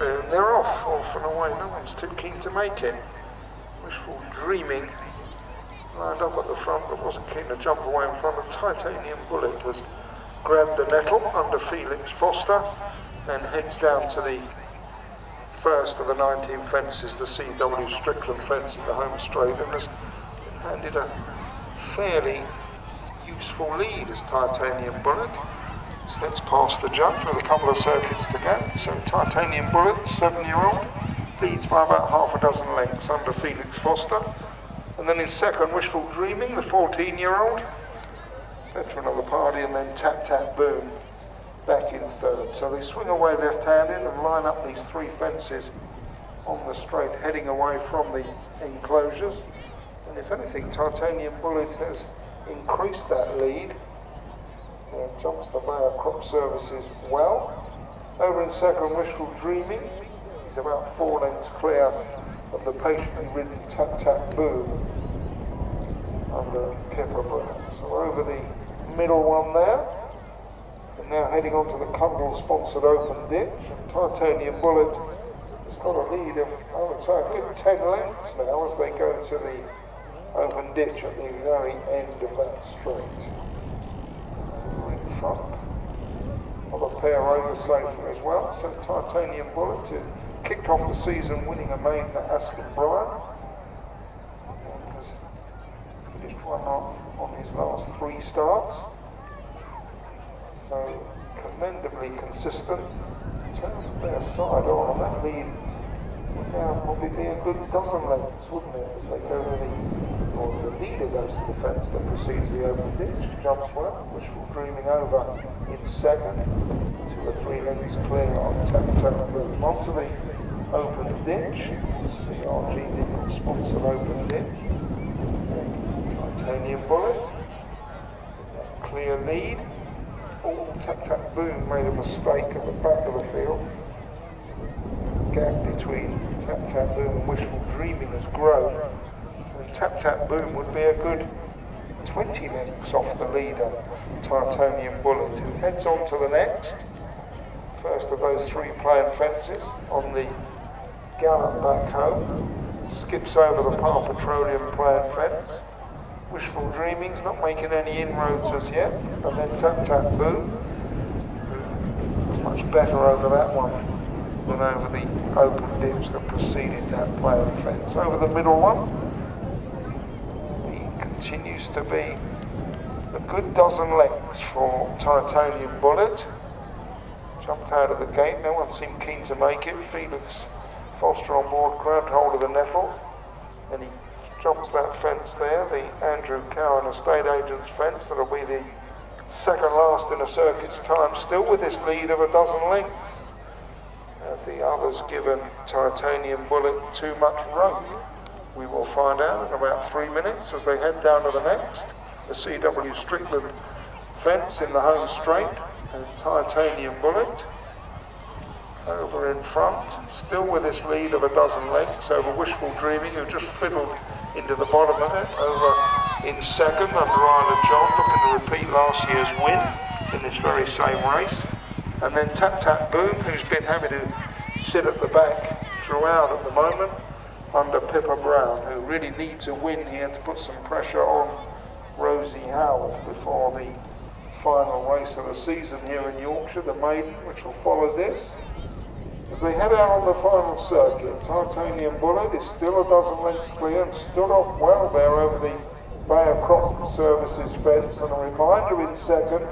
And they're off and away. No one's too keen to make it. Wishfull Dreaming lined up at the front but wasn't keen to jump away in front of Titanium Bullet. Has grabbed the nettle under Felix Foster and heads down to the first of the 19 fences, the C.W. Strickland fence in the home straight, and has handed a fairly useful lead as Titanium Bullet heads past the judge with a couple of circuits to go. So Titanium Bullet, 7-year-old, leads by about half a dozen lengths under Felix Foster. And then in second, Wishfull Dreaming, the 14-year-old, veteran of the party, and then Tap Tap Boom back in third. So they swing away left-handed and line up these three fences on the straight, heading away from the enclosures. And if anything, Titanium Bullet has increased that lead. Jumps the Bayer Crop Services well. Over in second, Wishfull Dreaming. He's about 4 lengths clear of the patiently ridden Tap Tap Boom under Pippa. So over the middle one there. And now heading on to the Cundall-sponsored open ditch. And Titanium Bullet has got a lead of, I would say, a good 10 lengths now as they go to the open ditch at the very end of that straight. In front of a pair over safer as well. So Titanium Bullet, who kicked off the season winning a maiden at Ascot Bryan, and has finished one on his last 3 starts. So commendably consistent. In terms of their side on that lead would now probably be a good dozen lengths, wouldn't it, as they go to the leader goes to the fence that precedes the open ditch, jumps well, Wishfull Dreaming over in second, 2 or 3 lengths clear on Tap Tap Boom. Onto the open ditch, CRG Nichols sponsored open ditch, Titanium Bullet, clear lead. Tap Tap Boom made a mistake at the back of the field. The gap between Tap Tap Boom and Wishfull Dreaming has grown. And Tap Tap Boom would be a good 20 lengths off the leader, Titanium Bullet, who heads on to the next. First of those 3 playing fences on the gallop back home. Skips over the Par Petroleum playing fence. Wishfull Dreaming's not making any inroads as yet, and then Tap Tap Boom, who's much better over that one than over the open ditch that preceded that playing fence. Over the middle one, he continues to be a good dozen lengths for Titanium Bullet. Jumped out of the gate, no one seemed keen to make it. Felix Foster on board grabbed hold of the nettle, and he jumps that fence there, the Andrew Cowan estate agent's fence. That'll be the second last in a circuit's time, still with this lead of a dozen lengths. Have the others given Titanium Bullet too much rope? We will find out in about 3 minutes as they head down to the next, the C.W. Strickland fence in the home straight, and Titanium Bullet over in front, still with this lead of a dozen lengths over Wishfull Dreaming, who just fiddled into the bottom of it. Over in second under Isla John, looking to repeat last year's win in this very same race. And then Tap Tap Boom, who's been having to sit at the back throughout at the moment under Pippa Brown, who really needs a win here to put some pressure on Rosie Howard before the final race of the season here in Yorkshire, the maiden, which will follow this. As they head out on the final circuit, Titanium Bullet is still a dozen lengths clear and stood off well there over the Bayer Crop Services fence, and a reminder in second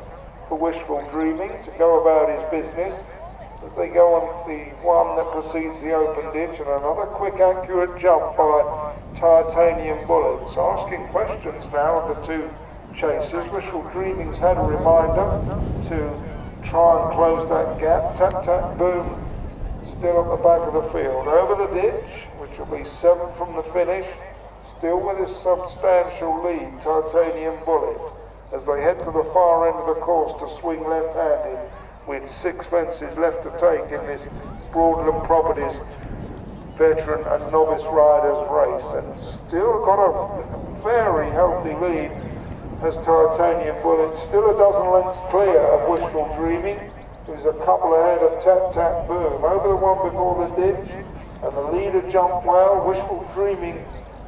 for Wishfull Dreaming to go about his business as they go on the one that precedes the open ditch, and another quick accurate jump by Titanium Bullet. So asking questions now of the 2 chasers. Wishfull Dreaming's had a reminder to try and close that gap. Tap Tap Boom still at the back of the field. Over the ditch, which will be 7 from the finish, still with his substantial lead, Titanium Bullet, as they head to the far end of the course to swing left-handed with 6 fences left to take in this Broadland Properties veteran and novice riders race, and still got a very healthy lead as Titanium Bullet, still a dozen lengths clear of Wishfull Dreaming, who's a couple ahead of Tap Tap Boom. Over the one before the ditch, and the leader jumped well. Wishful Dreaming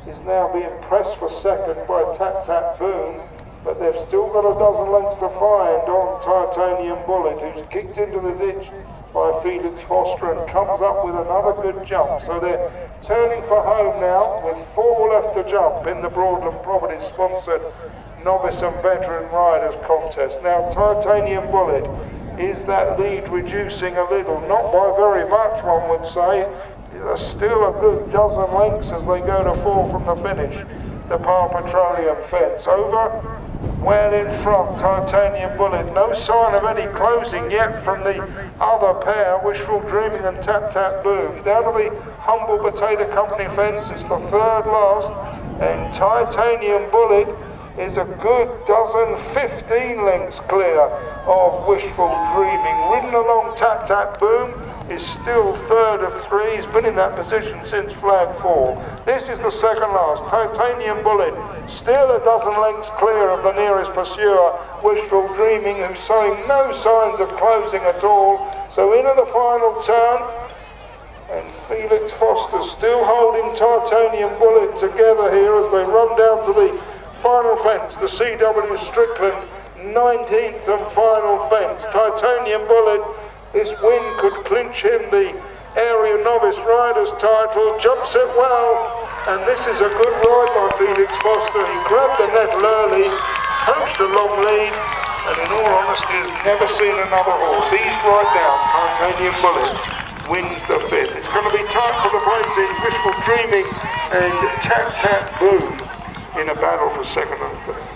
is now being pressed for second by Tap Tap Boom, but they've still got a dozen lengths to find on Titanium Bullet, who's kicked into the ditch by Felix Foster and comes up with another good jump. So they're turning for home now with 4 left to jump in the Broadland Properties sponsored Novice and Veteran Riders contest. Now Titanium Bullet, is that lead reducing a little? Not by very much, one would say. There's still a good dozen lengths as they go to 4 from the finish. The Par Petroleum fence over well in front. Titanium Bullet, no sign of any closing yet from the other pair, Wishful Dreaming and Tap Tap Boom. Down to the Humble Potato Company fence, it's the third last, and Titanium Bullet is a good dozen, 15 lengths clear of Wishful Dreaming. Ridden along Tap Tap Boom is still third of 3. He's been in that position since flag 4. This is the second last. Titanium Bullet still a dozen lengths clear of the nearest pursuer, Wishful Dreaming, who's showing no signs of closing at all. So into the final turn, and Felix Foster still holding Titanium Bullet together here as they run down to the final fence, the CW Strickland 19th and final fence. Titanium Bullet, this win could clinch him the area novice riders title. Jumps it well, and this is a good ride by Felix Foster. He grabbed the net early, coached a long lead, and in all honesty has never seen another horse. He's right down. Titanium Bullet wins the 5th. It's going to be tight for the places. Wishful Dreaming and Tap Tap Boom in a battle for 2nd and 3rd.